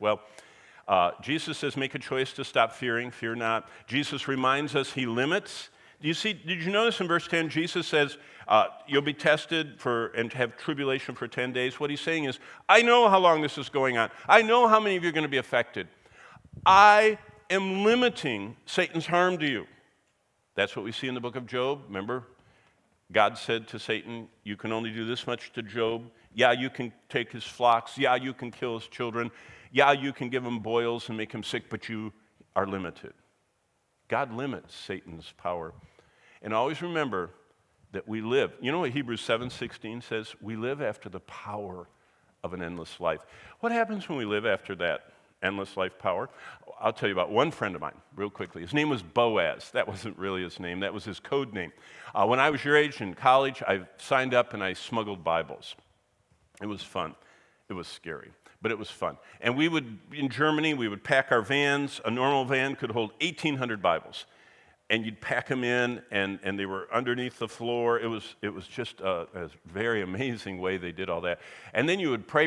Well, Jesus says, make a choice to stop fearing, fear not. Jesus reminds us he limits. Did you notice in verse 10, Jesus says, you'll be tested and have tribulation for 10 days. What he's saying is, I know how long this is going on. I know how many of you are going to be affected. I am limiting Satan's harm to you. That's what we see in the book of Job. Remember, God said to Satan, you can only do this much to Job. Yeah, you can take his flocks. Yeah, you can kill his children. Yeah, you can give him boils and make him sick, but you are limited. God limits Satan's power. And always remember that we live. You know what Hebrews 7:16 says? We live after the power of an endless life. What happens when we live after that endless life power? I'll tell you about one friend of mine real quickly. His name was Boaz. That wasn't really his name. That was his code name. When I was your age in college, I signed up and I smuggled Bibles. It was fun. It was scary, but it was fun. And in Germany, we would pack our vans. A normal van could hold 1,800 Bibles. And you'd pack them in, and they were underneath the floor. It was just a very amazing way they did all that. And then you would pray,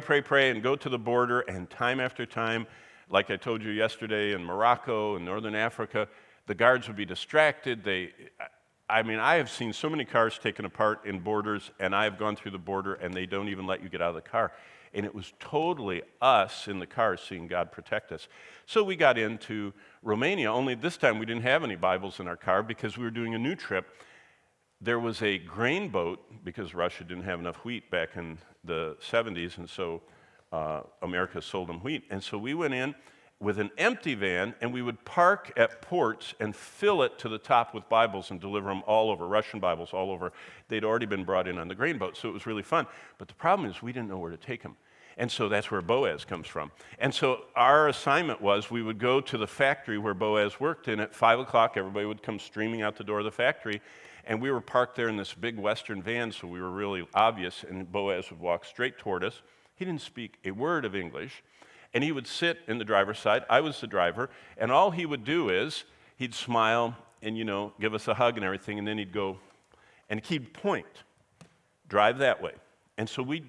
and go to the border, and time after time, like I told you yesterday in Morocco and Northern Africa, the guards would be distracted. I have seen so many cars taken apart in borders, and I have gone through the border, and they don't even let you get out of the car. And it was totally us in the car seeing God protect us. So we got into Romania, only this time we didn't have any Bibles in our car because we were doing a new trip. There was a grain boat, because Russia didn't have enough wheat back in the 70s, and so America sold them wheat. And so we went in with an empty van, and we would park at ports and fill it to the top with Bibles and deliver them all over, Russian Bibles all over. They'd already been brought in on the grain boat, so it was really fun. But the problem is we didn't know where to take them. And so that's where Boaz comes from. And so our assignment was we would go to the factory where Boaz worked, and at 5 o'clock, everybody would come streaming out the door of the factory. And we were parked there in this big Western van, so we were really obvious, and Boaz would walk straight toward us. He didn't speak a word of English. And he would sit in the driver's side. I was the driver. And all he would do is he'd smile and, give us a hug and everything. And then he'd go and he'd point, drive that way. And so we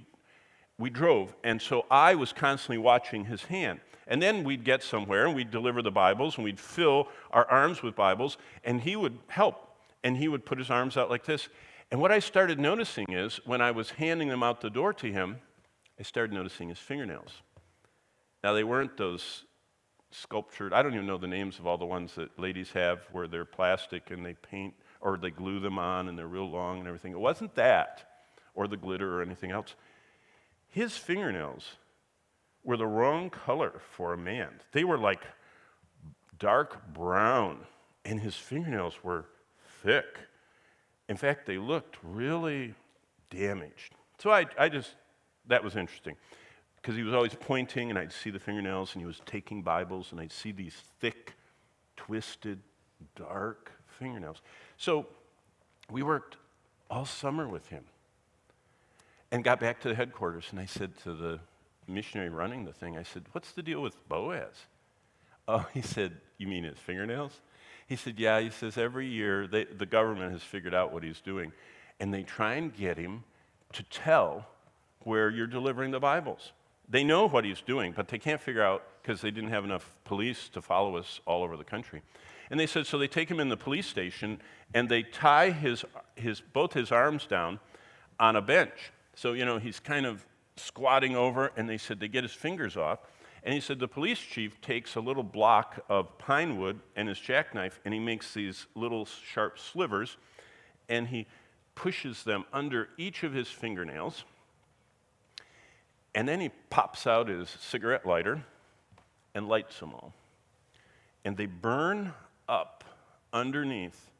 drove. And so I was constantly watching his hand. And then we'd get somewhere and we'd deliver the Bibles and we'd fill our arms with Bibles. And he would help. And he would put his arms out like this. And what I started noticing is when I was handing them out the door to him, I started noticing his fingernails. Now, they weren't those sculptured, I don't even know the names of all the ones that ladies have where they're plastic and they paint or they glue them on and they're real long and everything. It wasn't that or the glitter or anything else. His fingernails were the wrong color for a man. They were like dark brown, and his fingernails were thick. In fact, they looked really damaged. So that was interesting. Because he was always pointing, and I'd see the fingernails, and he was taking Bibles, and I'd see these thick, twisted, dark fingernails. So we worked all summer with him and got back to the headquarters, and I said to the missionary running the thing, I said, what's the deal with Boaz? Oh, he said, you mean his fingernails? He said, yeah. He says, every year, the government has figured out what he's doing, and they try and get him to tell where you're delivering the Bibles. They know what he's doing, but they can't figure out because they didn't have enough police to follow us all over the country. And they said, so they take him in the police station and they tie both his arms down on a bench. So, he's kind of squatting over, and they said they get his fingers off. And he said the police chief takes a little block of pine wood and his jackknife, and he makes these little sharp slivers, and he pushes them under each of his fingernails. And then he pops out his cigarette lighter and lights them all. And they burn up underneath.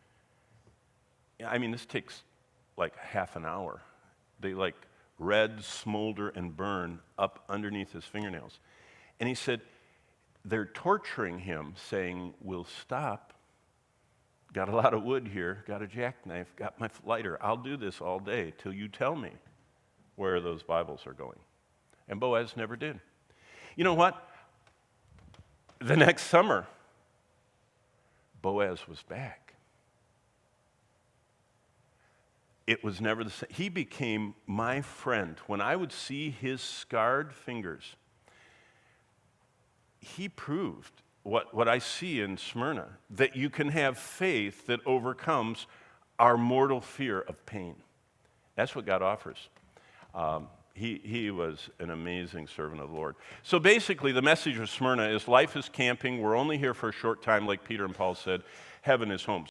This takes like half an hour. They red, smolder, and burn up underneath his fingernails. And he said, they're torturing him, saying, we'll stop. Got a lot of wood here, got a jackknife, got my lighter. I'll do this all day till you tell me where those Bibles are going. And Boaz never did. You know what? The next summer, Boaz was back. It was never the same. He became my friend. When I would see his scarred fingers, he proved what I see in Smyrna, that you can have faith that overcomes our mortal fear of pain. That's what God offers. He was an amazing servant of the Lord. So basically, the message of Smyrna is life is camping. We're only here for a short time, like Peter and Paul said. Heaven is home.